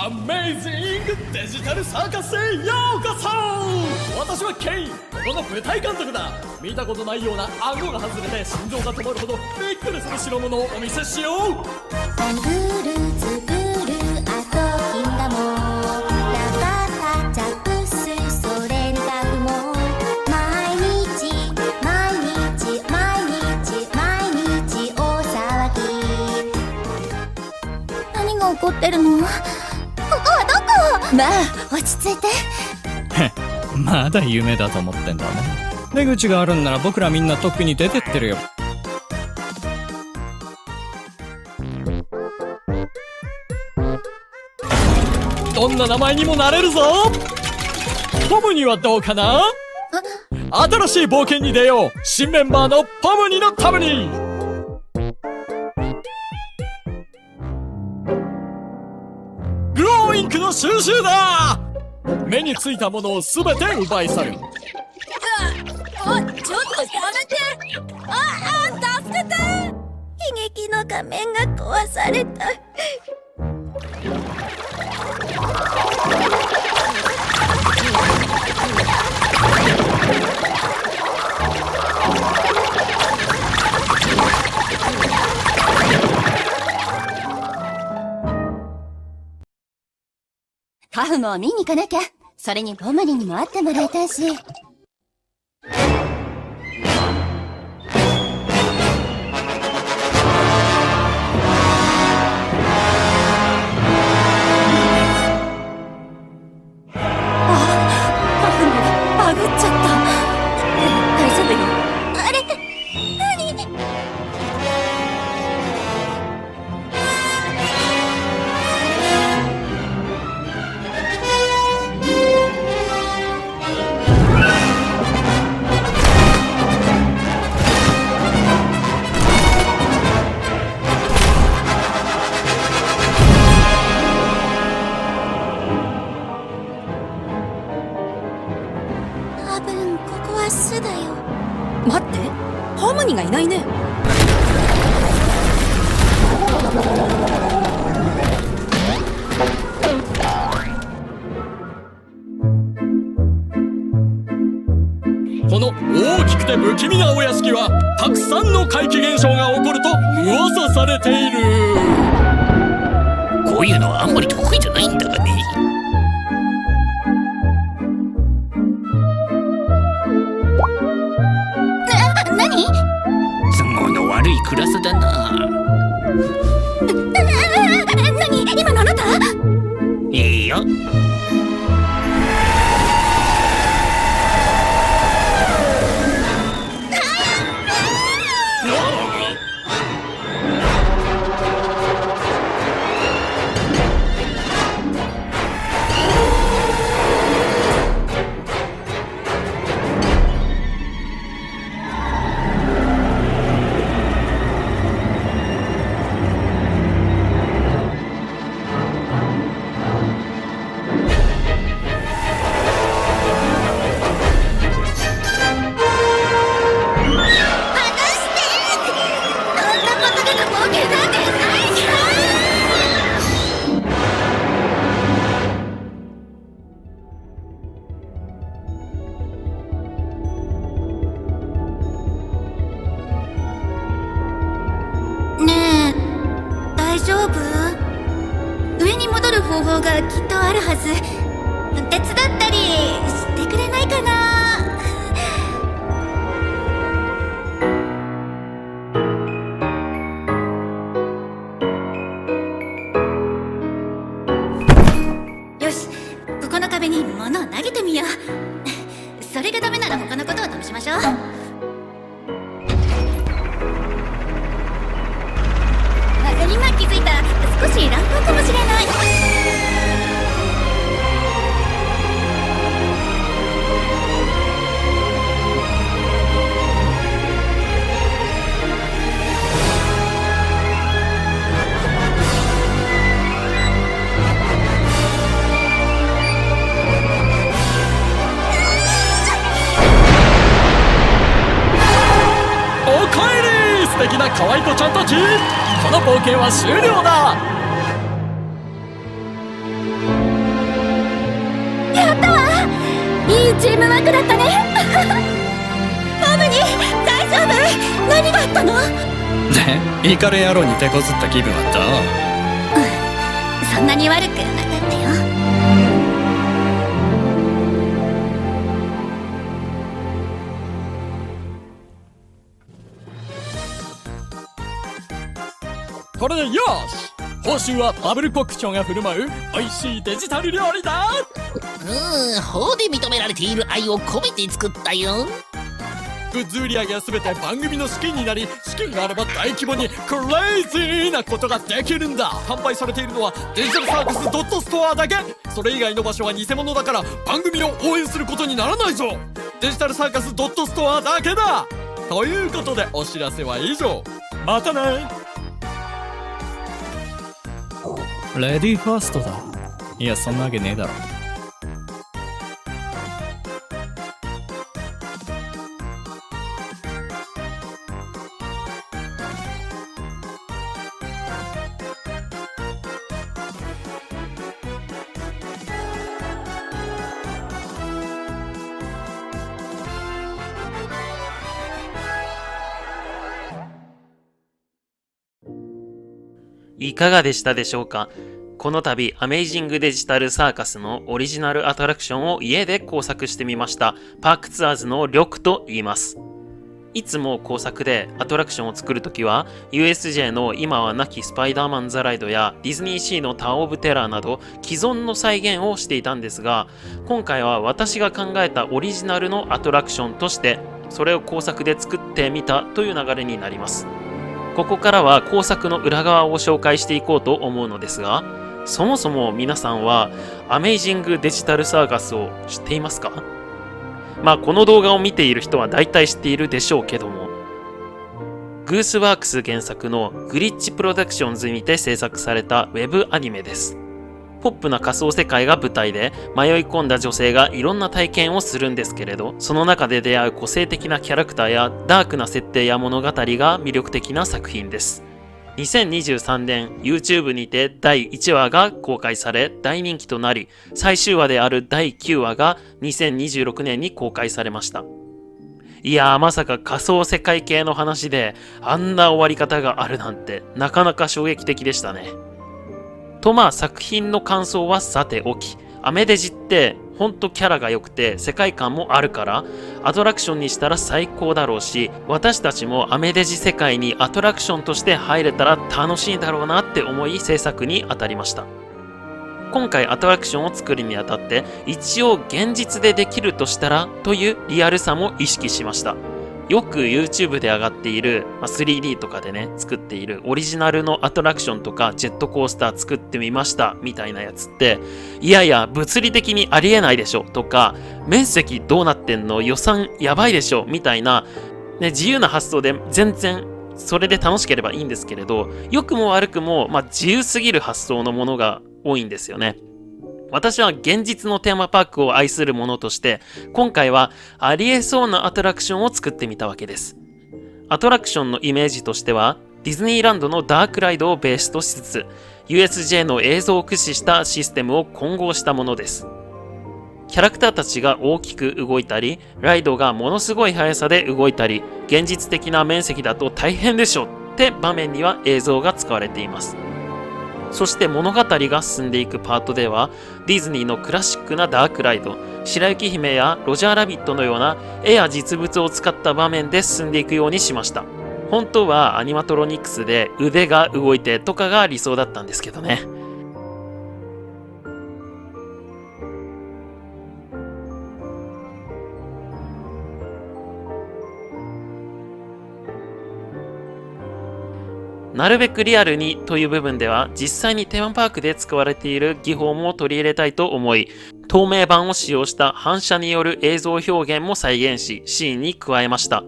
アメイジングデジタルサーカスへようこそ。私はケイン、ここの舞台監督だ。見たことないような顎が外れて心臓が止まるほどびっくりする代物をお見せしよう。サングル作るあと銀河もラバータチャクスそれにタグも毎日毎日毎日毎日大騒ぎ。何が起こってるの？ここはどこ？まあ落ち着いて。まだ夢だと思ってんだね。出口があるんなら僕らみんなとっくに出てってるよ。どんな名前にもなれるぞ。ポムニはどうかな。新しい冒険に出よう。新メンバーのポムニのために。グローインクの収集だ。目についたものをすべて奪い去る。ちょっとやめて。助けて。悲劇の画面が壊された。カフも見に行かなきゃ。それにポムリにも会ってもらいたいし。カフもバグっちゃった。大丈夫よ。あれって何？多分ここは巣だよ。待って、ハーモニーがいないね。この大きくて不気味なお屋敷はたくさんの怪奇現象が起こると噂されている。こういうのはあんまり得意じゃないんだがね。何？都合の悪いクラスだな。何？今のあなた？いいよ。ねえ、大丈夫？上に戻る方法がきっとあるはず。手伝ったりしてくれないかな？よし、ここの壁に物を投げてみよう。それがダメなら他のことを試しましょう。今気づいた。少し乱暴かもしれない。おかえり、素敵な可愛い子ちゃんたち。この冒険は終了だ。チームワークだったねホムニ大丈夫？何があったの？で、イカレ野郎に手こずった気分だった。そんなに悪くなかったよ。これでよし、報酬はバブルコック長が振る舞う美味しいデジタル料理だ。法で認められている愛を込めて作ったよ。グッズ売り上げは全て番組の資金になり、資金があれば大規模にクレイジーなことができるんだ。販売されているのはデジタルサーカスドットストアだけ。それ以外の場所は偽物だから番組を応援することにならないぞ。デジタルサーカスドットストアだけだ。ということでお知らせは以上。またね。レディーファーストだ。いや、そんなわけねえだろ。いかがでしたでしょうか？この度、アメイジングデジタルサーカスのオリジナルアトラクションを家で工作してみました。パークツアーズのリョクと言います。いつも工作でアトラクションを作るときは、USJ の今は亡きスパイダーマンザライドやディズニーシーのタワーオブテラーなど既存の再現をしていたんですが、今回は私が考えたオリジナルのアトラクションとして、それを工作で作ってみたという流れになります。ここからは工作の裏側を紹介していこうと思うのですが、そもそも皆さんはアメイジングデジタルサーカスを知っていますか？この動画を見ている人は大体知っているでしょうけども、グースワークス原作のグリッチプロダクションズにて制作されたウェブアニメです。ポップな仮想世界が舞台で、迷い込んだ女性がいろんな体験をするんですけれど、その中で出会う個性的なキャラクターやダークな設定や物語が魅力的な作品です。2023年 YouTube にて第1話が公開され大人気となり、最終話である第9話が2026年に公開されました。いやー、まさか仮想世界系の話であんな終わり方があるなんて、なかなか衝撃的でしたね。と作品の感想はさておき、アメデジってほんとキャラが良くて世界観もあるからアトラクションにしたら最高だろうし、私たちもアメデジ世界にアトラクションとして入れたら楽しいんだろうなって思い制作に当たりました。今回アトラクションを作るにあたって一応現実でできるとしたらというリアルさも意識しました。よく YouTube で上がっている、3D とかでね作っているオリジナルのアトラクションとかジェットコースター作ってみましたみたいなやつって、いやいや物理的にありえないでしょとか、面積どうなってんの、予算やばいでしょみたいな、自由な発想で全然それで楽しければいいんですけれど、良くも悪くも、自由すぎる発想のものが多いんですよね。私は現実のテーマパークを愛する者として、今回はありえそうなアトラクションを作ってみたわけです。アトラクションのイメージとしては、ディズニーランドのダークライドをベースとしつつ、USJ の映像を駆使したシステムを混合したものです。キャラクターたちが大きく動いたり、ライドがものすごい速さで動いたり、現実的な面積だと大変でしょって場面には映像が使われています。そして物語が進んでいくパートでは、ディズニーのクラシックなダークライド、白雪姫やロジャーラビットのような絵や実物を使った場面で進んでいくようにしました。本当はアニマトロニクスで腕が動いてとかが理想だったんですけどね。なるべくリアルにという部分では、実際にテーマパークで使われている技法も取り入れたいと思い、透明板を使用した反射による映像表現も再現し、シーンに加えました。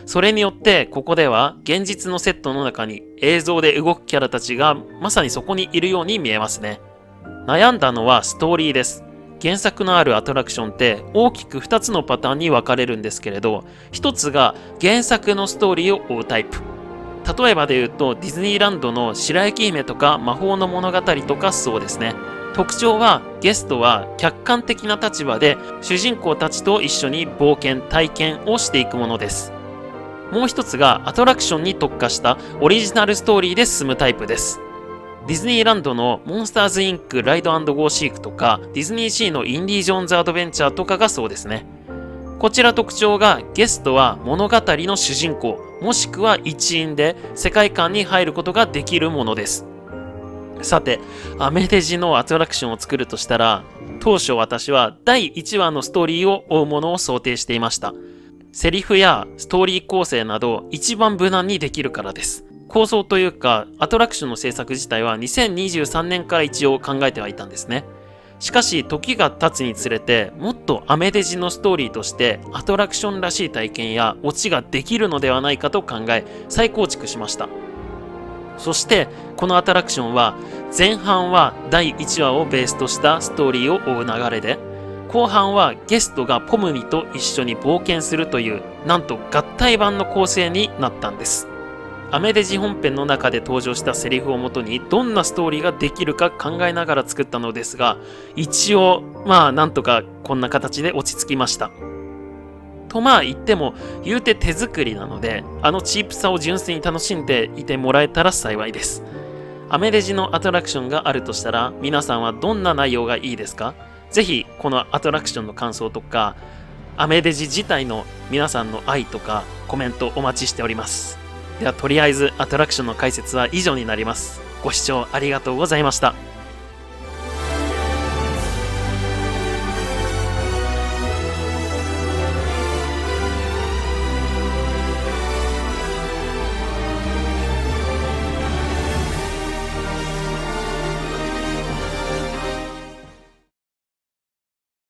それによって、ここでは現実のセットの中に映像で動くキャラたちがまさにそこにいるように見えますね。悩んだのはストーリーです。原作のあるアトラクションって大きく2つのパターンに分かれるんですけれど、1つが原作のストーリーを追うタイプ。例えばで言うとディズニーランドの白雪姫とか魔法の物語とかそうですね。特徴はゲストは客観的な立場で主人公たちと一緒に冒険体験をしていくものです。もう一つがアトラクションに特化したオリジナルストーリーで進むタイプです。ディズニーランドのモンスターズインクライド&ゴーシークとかディズニーシーのインディ・ジョーンズアドベンチャーとかがそうですね。こちら特徴がゲストは物語の主人公もしくは一員で世界観に入ることができるものです。さて、アメデジのアトラクションを作るとしたら、当初私は第1話のストーリーを追うものを想定していました。セリフやストーリー構成など一番無難にできるからです。構想というか、アトラクションの制作自体は2023年から一応考えてはいたんですね。しかし、時が経つにつれて、もっとアメデジのストーリーとしてアトラクションらしい体験やオチができるのではないかと考え、再構築しました。そしてこのアトラクションは前半は第1話をベースとしたストーリーを追う流れで、後半はゲストがポムニと一緒に冒険するというなんと合体版の構成になったんです。アメデジ本編の中で登場したセリフをもとにどんなストーリーができるか考えながら作ったのですが、一応なんとかこんな形で落ち着きました。と言っても言うて手作りなので、あのチープさを純粋に楽しんでいてもらえたら幸いです。アメデジのアトラクションがあるとしたら、皆さんはどんな内容がいいですか？ぜひこのアトラクションの感想とか、アメデジ自体の皆さんの愛とかコメントお待ちしております。ではとりあえずアトラクションの解説は以上になります。ご視聴ありがとうございました。